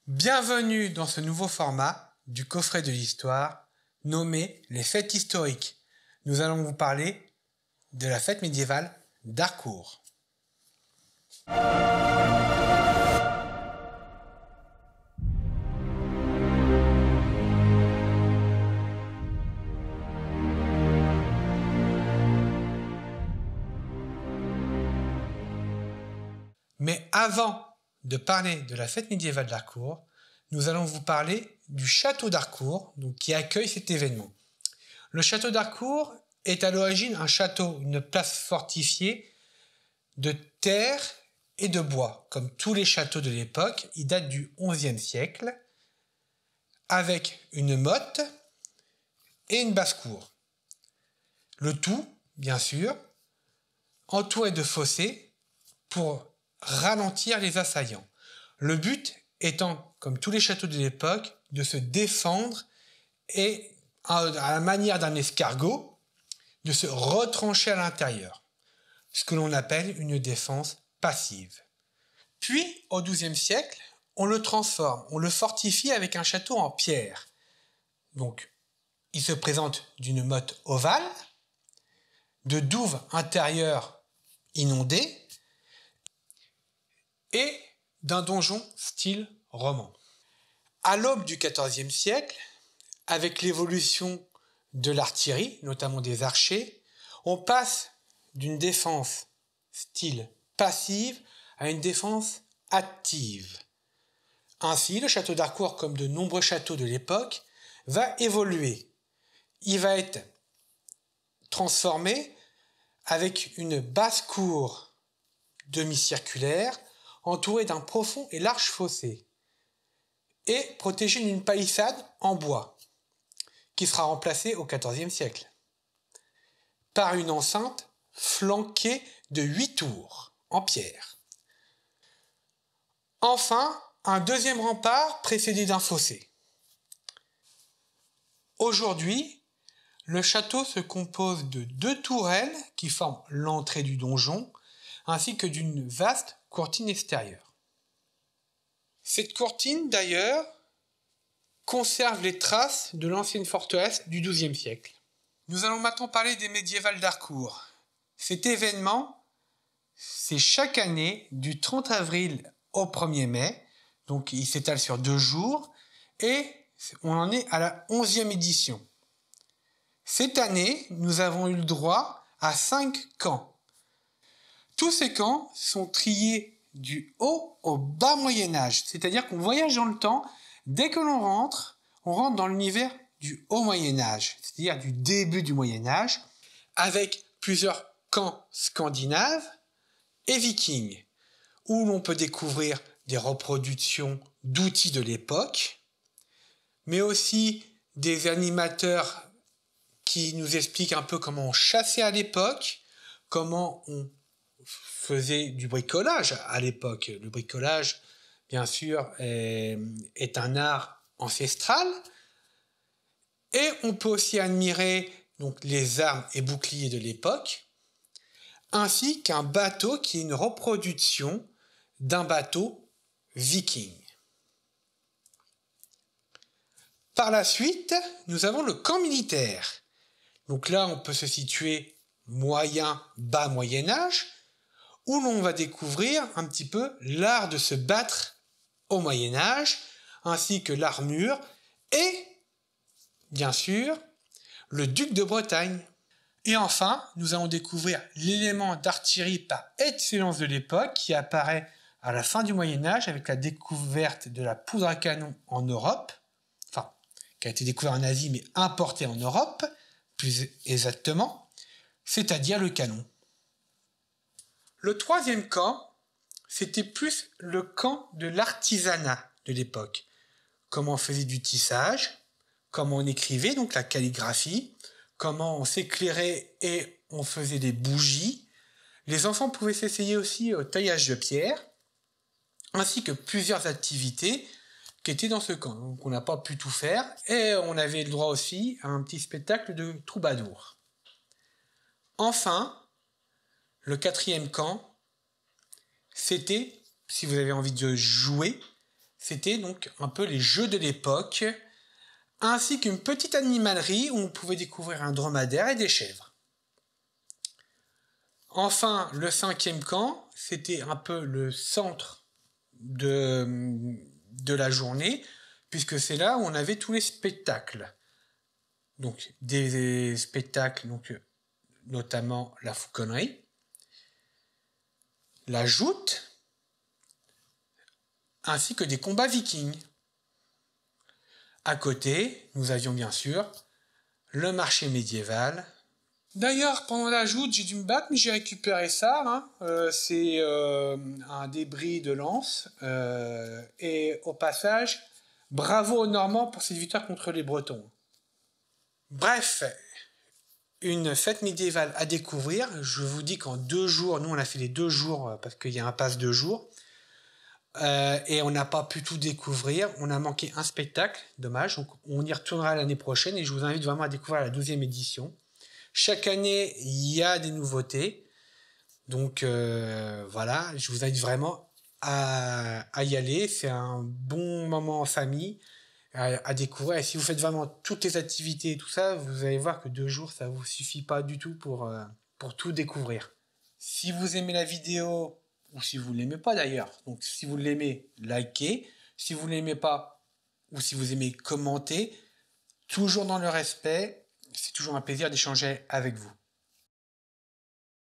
Bienvenue dans ce nouveau format du coffret de l'histoire nommé les fêtes historiques. Nous allons vous parler de la fête médiévale d'Harcourt. Mais avant de parler de la fête médiévale d'Harcourt, nous allons vous parler du château d'Harcourt, qui accueille cet événement. Le château d'Harcourt est à l'origine un château, une place fortifiée de terre et de bois. Comme tous les châteaux de l'époque, il date du XIe siècle, avec une motte et une basse-cour. Le tout, bien sûr, entouré de fossés pour ralentir les assaillants. Le but étant, comme tous les châteaux de l'époque, de se défendre et, à la manière d'un escargot, de se retrancher à l'intérieur, ce que l'on appelle une défense passive. Puis, au XIIe siècle, on le transforme, on le fortifie avec un château en pierre. Donc, il se présente d'une motte ovale, de douves intérieures inondées, et d'un donjon style roman. À l'aube du XIVe siècle, avec l'évolution de l'artillerie, notamment des archers, on passe d'une défense style passive à une défense active. Ainsi, le château d'Harcourt, comme de nombreux châteaux de l'époque, va évoluer. Il va être transformé avec une basse-cour demi-circulaire entouré d'un profond et large fossé, et protégé d'une palissade en bois, qui sera remplacée au XIVe siècle, par une enceinte flanquée de 8 tours en pierre. Enfin, un deuxième rempart précédé d'un fossé. Aujourd'hui, le château se compose de 2 tourelles qui forment l'entrée du donjon, ainsi que d'une vaste courtine extérieure. Cette courtine, d'ailleurs, conserve les traces de l'ancienne forteresse du XIIe siècle. Nous allons maintenant parler des médiévales d'Harcourt. Cet événement, c'est chaque année du 30 avril au 1er mai, donc il s'étale sur 2 jours, et on en est à la 11e édition. Cette année, nous avons eu le droit à 5 camps. Tous ces camps sont triés du haut au bas Moyen-Âge, c'est-à-dire qu'on voyage dans le temps. Dès que l'on rentre dans l'univers du haut Moyen-Âge, c'est-à-dire du début du Moyen-Âge, avec plusieurs camps scandinaves et vikings, où l'on peut découvrir des reproductions d'outils de l'époque, mais aussi des animateurs qui nous expliquent un peu comment on chassait à l'époque, comment on faisait du bricolage à l'époque. Le bricolage, bien sûr, est un art ancestral. Et on peut aussi admirer donc, les armes et boucliers de l'époque, ainsi qu'un bateau qui est une reproduction d'un bateau viking. Par la suite, nous avons le camp militaire. Donc là, on peut se situer moyen-bas Moyen-Âge, où l'on va découvrir un petit peu l'art de se battre au Moyen-Âge, ainsi que l'armure, et, bien sûr, le duc de Bretagne. Et enfin, nous allons découvrir l'élément d'artillerie par excellence de l'époque qui apparaît à la fin du Moyen-Âge avec la découverte de la poudre à canon en Europe, enfin, qui a été découverte en Asie mais importée en Europe, plus exactement, c'est-à-dire le canon. Le troisième camp, c'était plus le camp de l'artisanat de l'époque. Comment on faisait du tissage, comment on écrivait, donc la calligraphie, comment on s'éclairait et on faisait des bougies. Les enfants pouvaient s'essayer aussi au taillage de pierre, ainsi que plusieurs activités qui étaient dans ce camp. Donc on n'a pas pu tout faire, et on avait le droit aussi à un petit spectacle de troubadour. Enfin, le quatrième camp, c'était, si vous avez envie de jouer, C'était donc un peu les jeux de l'époque, ainsi qu'une petite animalerie où on pouvait découvrir un dromadaire et des chèvres. Enfin, le 5e camp, c'était un peu le centre de la journée, puisque c'est là où on avait tous les spectacles. Donc des spectacles, donc, notamment la fauconnerie, la joute, ainsi que des combats vikings. À côté, nous avions bien sûr le marché médiéval. D'ailleurs, pendant la joute, j'ai dû me battre, mais j'ai récupéré ça. C'est un débris de lance. Et au passage, bravo aux Normands pour cette victoire contre les Bretons. Bref, une fête médiévale à découvrir. Je vous dis qu'en 2 jours, nous on a fait les 2 jours parce qu'il y a un pass 2 jours. Et on n'a pas pu tout découvrir. On a manqué un spectacle, dommage. Donc on y retournera l'année prochaine et je vous invite vraiment à découvrir la 12e édition. Chaque année, il y a des nouveautés. Donc voilà, je vous invite vraiment à y aller. C'est un bon moment en famille à découvrir. Et si vous faites vraiment toutes les activités et tout ça, vous allez voir que 2 jours, ça ne vous suffit pas du tout pour tout découvrir. Si vous aimez la vidéo, ou si vous ne l'aimez pas d'ailleurs, donc si vous l'aimez, likez. Si vous ne l'aimez pas, ou si vous aimez, commentez. Toujours dans le respect. C'est toujours un plaisir d'échanger avec vous.